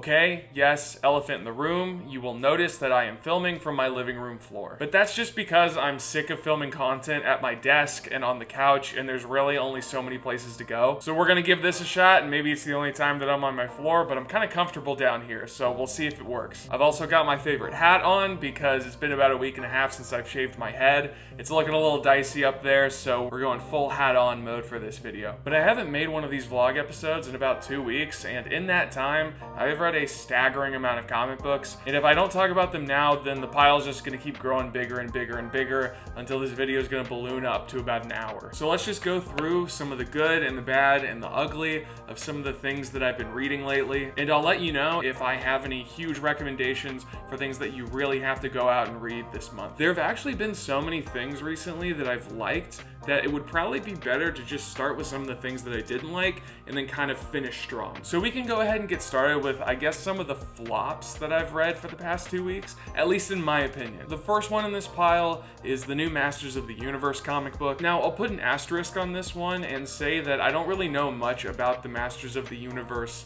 Okay, yes, elephant in the room, you will notice that I am filming from my living room floor. But that's just because I'm sick of filming content at my desk and on the couch, and there's really only so many places to go. So we're gonna give this a shot, and maybe it's the only time that I'm on my floor, but I'm kind of comfortable down here, so we'll see if it works. I've also got my favorite hat on because it's been about a week and a half since I've shaved my head. It's looking a little dicey up there, so we're going full hat on mode for this video. But I haven't made one of these vlog episodes in about 2 weeks, and in that time, I've read a staggering amount of comic books, and if I don't talk about them now, then the pile's just gonna keep growing bigger and bigger and bigger until this video is gonna balloon up to about an hour. So let's just go through some of the good and the bad and the ugly of some of the things that I've been reading lately, and I'll let you know if I have any huge recommendations for things that you really have to go out and read this month. There have actually been so many things recently that I've liked that it would probably be better to just start with some of the things that I didn't like and then kind of finish strong. So we can go ahead and get started with, I guess, some of the flops that I've read for the past 2 weeks, at least in my opinion. The first one in this pile is the new Masters of the Universe comic book. Now, I'll put an asterisk on this one and say that I don't really know much about the Masters of the Universe,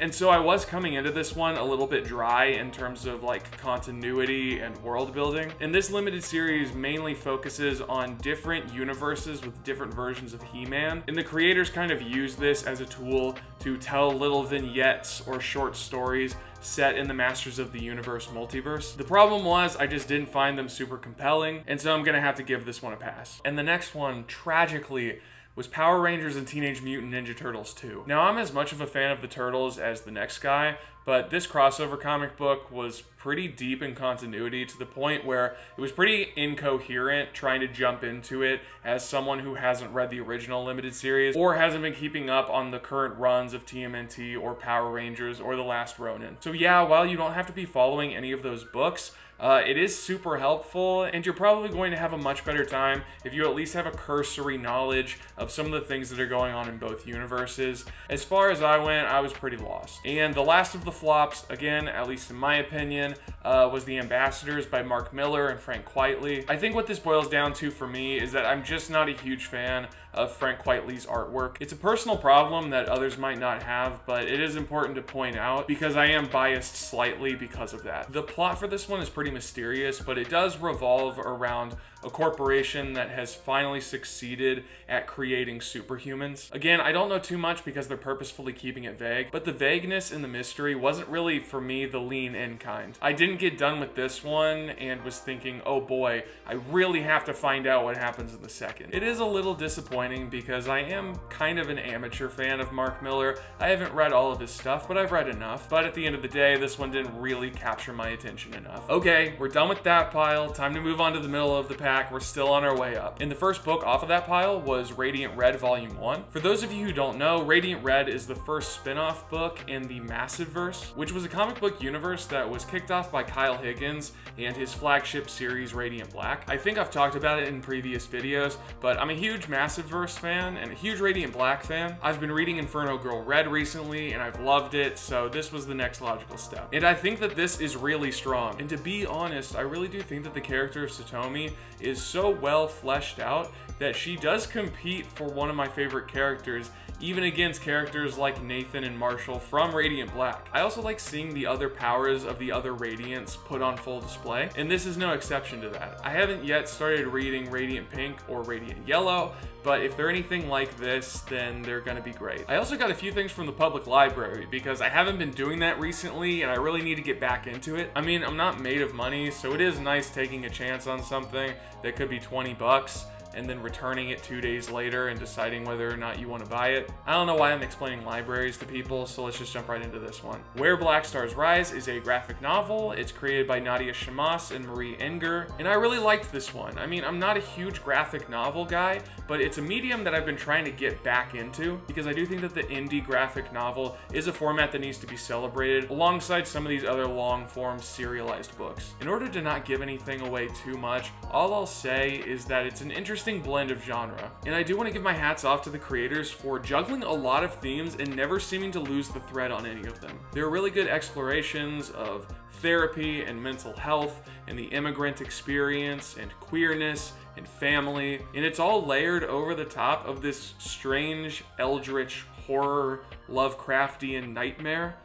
and so I was coming into this one a little bit dry in terms of like continuity and world building. And this limited series mainly focuses on different universes with different versions of He-Man, and the creators kind of use this as a tool to tell little vignettes or short stories set in the Masters of the Universe multiverse. The problem was I just didn't find them super compelling, and so I'm gonna have to give this one a pass. And the next one, tragically, was Power Rangers and Teenage Mutant Ninja Turtles 2. Now, I'm as much of a fan of the Turtles as the next guy, but this crossover comic book was pretty deep in continuity to the point where it was pretty incoherent trying to jump into it as someone who hasn't read the original limited series or hasn't been keeping up on the current runs of TMNT or Power Rangers or The Last Ronin. So yeah, while you don't have to be following any of those books, it is super helpful, and you're probably going to have a much better time if you at least have a cursory knowledge of some of the things that are going on in both universes. As far as I went, I was pretty lost. And the last of the flops, again, at least in my opinion, was The Ambassadors by Mark Millar and Frank Quitely. I think what this boils down to for me is that I'm just not a huge fan of Frank Quitely's artwork. It's a personal problem that others might not have, but it is important to point out because I am biased slightly because of that. The plot for this one is pretty mysterious, but it does revolve around a corporation that has finally succeeded at creating superhumans. Again, I don't know too much because they're purposefully keeping it vague, but the vagueness and the mystery wasn't really, for me, the lean-in kind. I didn't get done with this one and was thinking, oh boy, I really have to find out what happens in the second. It is a little disappointing because I am kind of an amateur fan of Mark Millar. I haven't read all of his stuff, but I've read enough. But at the end of the day, this one didn't really capture my attention enough. Okay, we're done with that pile. Time to move on to the middle of the pack. We're still on our way up. And the first book off of that pile was Radiant Red Volume 1. For those of you who don't know, Radiant Red is the first spin-off book in the Massiveverse, which was a comic book universe that was kicked off by Kyle Higgins and his flagship series Radiant Black. I think I've talked about it in previous videos, but I'm a huge Massiveverse fan and a huge Radiant Black fan. I've been reading Inferno Girl Red recently and I've loved it, so this was the next logical step. And I think that this is really strong. And to be honest, I really do think that the character of Satomi is so well fleshed out that she does compete for one of my favorite characters, even against characters like Nathan and Marshall from Radiant Black. I also like seeing the other powers of the other Radiants put on full display, and this is no exception to that. I haven't yet started reading Radiant Pink or Radiant Yellow, but if they're anything like this, then they're gonna be great. I also got a few things from the public library because I haven't been doing that recently and I really need to get back into it. I mean, I'm not made of money, so it is nice taking a chance on something that could be 20 bucks and then returning it 2 days later and deciding whether or not you want to buy it. I don't know why I'm explaining libraries to people, so let's just jump right into this one. Where Black Stars Rise is a graphic novel. It's created by Nadia Shamas and Marie Enger, and I really liked this one. I mean, I'm not a huge graphic novel guy, but it's a medium that I've been trying to get back into because I do think that the indie graphic novel is a format that needs to be celebrated alongside some of these other long-form serialized books. In order to not give anything away too much, all I'll say is that it's an interesting blend of genre. And I do want to give my hats off to the creators for juggling a lot of themes and never seeming to lose the thread on any of them. There are really good explorations of therapy and mental health and the immigrant experience and queerness and family, and it's all layered over the top of this strange, eldritch, horror, Lovecraftian nightmare.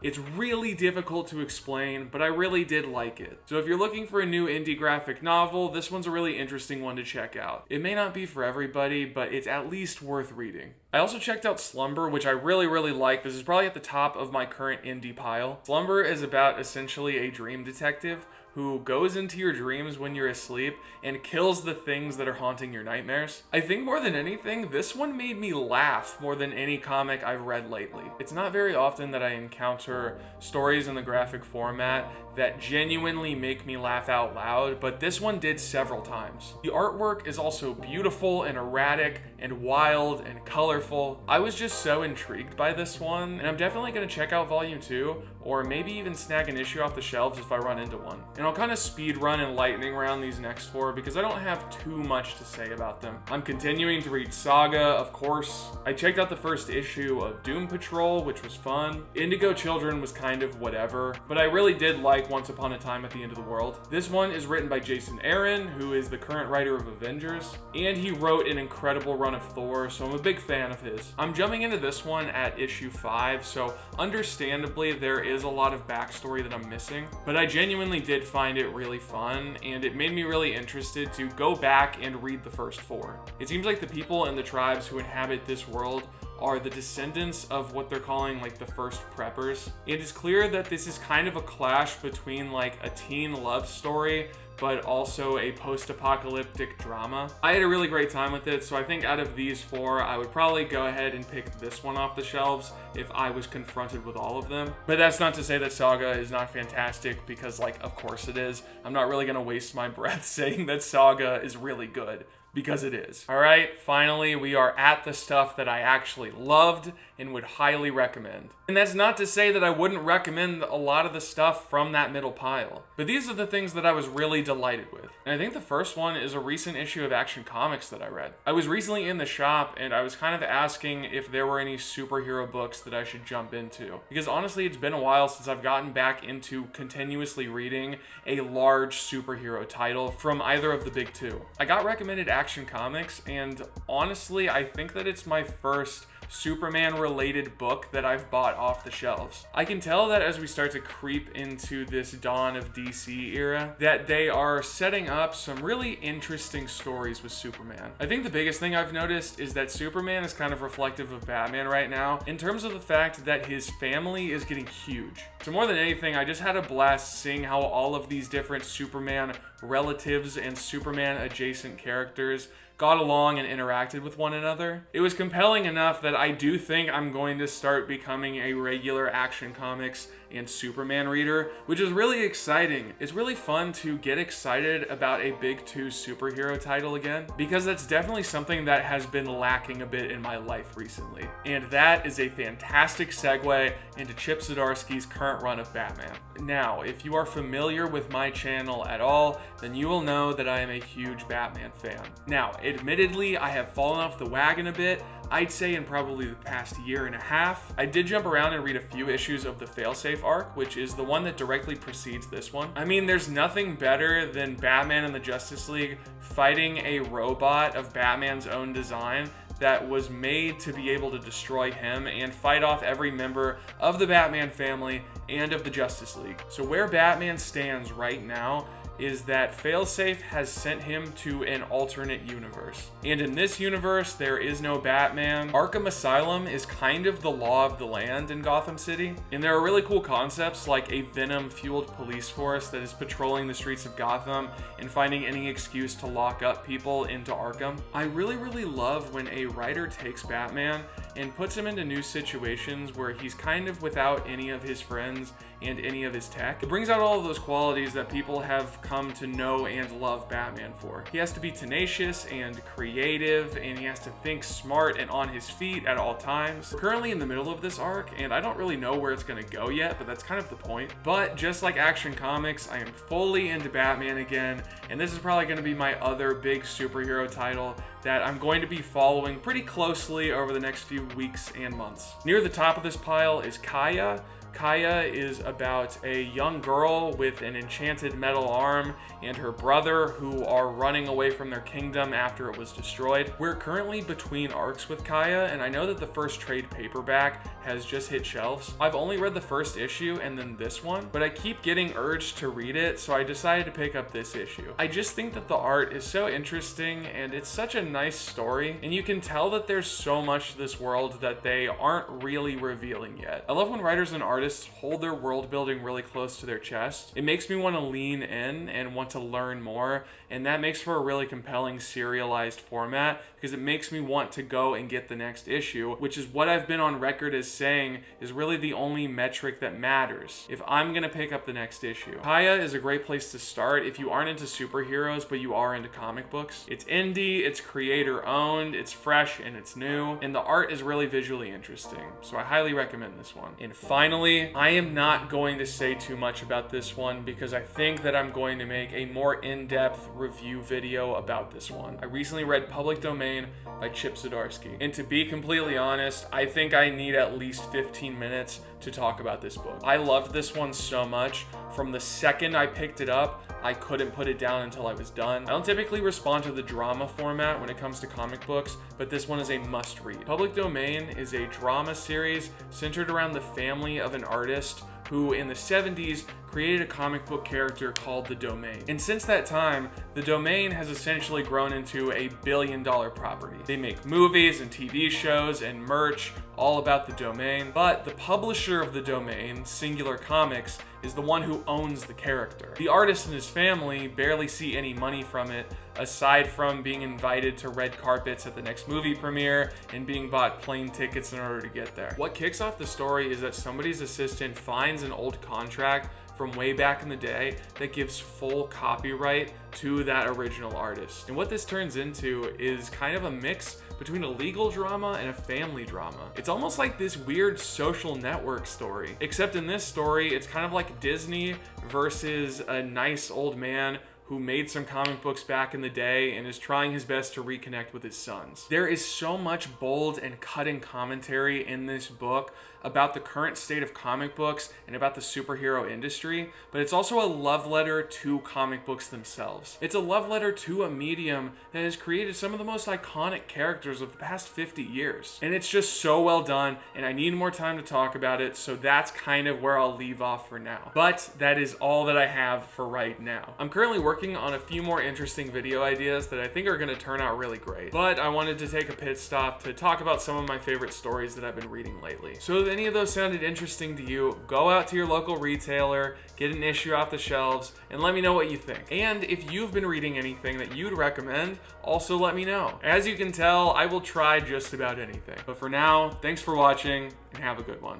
It's really difficult to explain, but I really did like it. So if you're looking for a new indie graphic novel, this one's a really interesting one to check out. It may not be for everybody, but it's at least worth reading. I also checked out Slumber, which I really like. This is probably at the top of my current indie pile. Slumber is about essentially a dream detective who goes into your dreams when you're asleep and kills the things that are haunting your nightmares. I think more than anything, this one made me laugh more than any comic I've read lately. It's not very often that I encounter stories in the graphic format that genuinely make me laugh out loud, but this one did several times. The artwork is also beautiful and erratic and wild and colorful. I was just so intrigued by this one, and I'm definitely gonna check out volume 2, or maybe even snag an issue off the shelves if I run into one. And I'll kind of speed run and lightning round these next 4 because I don't have too much to say about them. I'm continuing to read Saga, of course. I checked out the first issue of Doom Patrol, which was fun. Indigo Children was kind of whatever, but I really did like Once Upon a Time at the End of the World. This one is written by Jason Aaron, who is the current writer of Avengers, and he wrote an incredible run of Thor, so I'm a big fan of his. I'm jumping into this one at issue 5, so understandably there is a lot of backstory that I'm missing, but I genuinely did find it really fun, and it made me really interested to go back and read the first 4. It seems like the people and the tribes who inhabit this world are the descendants of what they're calling like the first preppers. It is clear that this is kind of a clash between like a teen love story but also a post-apocalyptic drama. I had a really great time with it, so I think out of these 4, I would probably go ahead and pick this one off the shelves if I was confronted with all of them. But that's not to say that Saga is not fantastic, because like, of course it is. I'm not really gonna waste my breath saying that Saga is really good, because it is. All right, finally, we are at the stuff that I actually loved and would highly recommend. And that's not to say that I wouldn't recommend a lot of the stuff from that middle pile, but these are the things that I was really delighted with. And I think the first one is a recent issue of Action Comics that I read. I was recently in the shop and I was kind of asking if there were any superhero books that I should jump into, because honestly, it's been a while since I've gotten back into continuously reading a large superhero title from either of the big 2. I got recommended Action Comics, and honestly, I think that it's my first Superman related book that I've bought off the shelves. I can tell that as we start to creep into this dawn of DC era, that they are setting up some really interesting stories with Superman. I think the biggest thing I've noticed is that Superman is kind of reflective of Batman right now in terms of the fact that his family is getting huge. So more than anything, I just had a blast seeing how all of these different Superman relatives and Superman adjacent characters got along and interacted with one another. It was compelling enough that I do think I'm going to start becoming a regular Action Comics and Superman reader, which is really exciting. It's really fun to get excited about a big 2 superhero title again, because that's definitely something that has been lacking a bit in my life recently. And that is a fantastic segue into Chip Zdarsky's current run of Batman. Now, if you are familiar with my channel at all, then you will know that I am a huge Batman fan. Now, admittedly, I have fallen off the wagon a bit. I'd say in probably the past year and a half. I did jump around and read a few issues of the Failsafe arc, which is the one that directly precedes this one. I mean, there's nothing better than Batman and the Justice League fighting a robot of Batman's own design that was made to be able to destroy him and fight off every member of the Batman family and of the Justice League. So where Batman stands right now is that Failsafe has sent him to an alternate universe. And in this universe, there is no Batman. Arkham Asylum is kind of the law of the land in Gotham City. And there are really cool concepts like a Venom-fueled police force that is patrolling the streets of Gotham and finding any excuse to lock up people into Arkham. I really love when a writer takes Batman and puts him into new situations where he's kind of without any of his friends and any of his tech. It brings out all of those qualities that people have come to know and love Batman for. He has to be tenacious and creative, and he has to think smart and on his feet at all times. We're currently in the middle of this arc, and I don't really know where it's gonna go yet, but that's kind of the point. But just like Action Comics, I am fully into Batman again, and this is probably gonna be my other big superhero title that I'm going to be following pretty closely over the next few weeks and months. Near the top of this pile is Kaya. Kaya is about a young girl with an enchanted metal arm and her brother who are running away from their kingdom after it was destroyed. We're currently between arcs with Kaya, and I know that the first trade paperback has just hit shelves. I've only read the first issue and then this one, but I keep getting urged to read it, so I decided to pick up this issue. I just think that the art is so interesting and it's such a nice story, and you can tell that there's so much to this world that they aren't really revealing yet. I love when writers and artists hold their world building really close to their chest. It makes me want to lean in and want to learn more, and that makes for a really compelling serialized format because it makes me want to go and get the next issue, which is what I've been on record as saying is really the only metric that matters if I'm gonna pick up the next issue. Kaya is a great place to start if you aren't into superheroes but you are into comic books. It's indie, it's creator owned, it's fresh and it's new, and the art is really visually interesting, so I highly recommend this one. And finally, I am not going to say too much about this one because I think that I'm going to make a more in-depth review video about this one. I recently read Public Domain by Chip Zdarsky, and to be completely honest, I think I need at least 15 minutes to talk about this book. I loved this one so much. From the second I picked it up, I couldn't put it down until I was done. I don't typically respond to the drama format when it comes to comic books, but this one is a must-read. Public Domain is a drama series centered around the family of an artist who in the 70s created a comic book character called the Domain. And since that time, the Domain has essentially grown into a billion-dollar property. They make movies and TV shows and merch all about the Domain, but the publisher of the Domain, Singular Comics, is the one who owns the character. The artist and his family barely see any money from it, aside from being invited to red carpets at the next movie premiere and being bought plane tickets in order to get there. What kicks off the story is that somebody's assistant finds an old contract from way back in the day that gives full copyright to that original artist. And what this turns into is kind of a mix between a legal drama and a family drama. It's almost like this weird social network story, except in this story, it's kind of like Disney versus a nice old man who made some comic books back in the day and is trying his best to reconnect with his sons. There is so much bold and cutting commentary in this book about the current state of comic books and about the superhero industry, but it's also a love letter to comic books themselves. It's a love letter to a medium that has created some of the most iconic characters of the past 50 years. And it's just so well done, and I need more time to talk about it, so that's kind of where I'll leave off for now. But that is all that I have for right now. I'm currently working on a few more interesting video ideas that I think are gonna turn out really great, but I wanted to take a pit stop to talk about some of my favorite stories that I've been reading lately. So if any of those sounded interesting to you, go out to your local retailer, get an issue off the shelves, and let me know what you think. And if you've been reading anything that you'd recommend, also let me know. As you can tell, I will try just about anything. But for now, thanks for watching, and have a good one.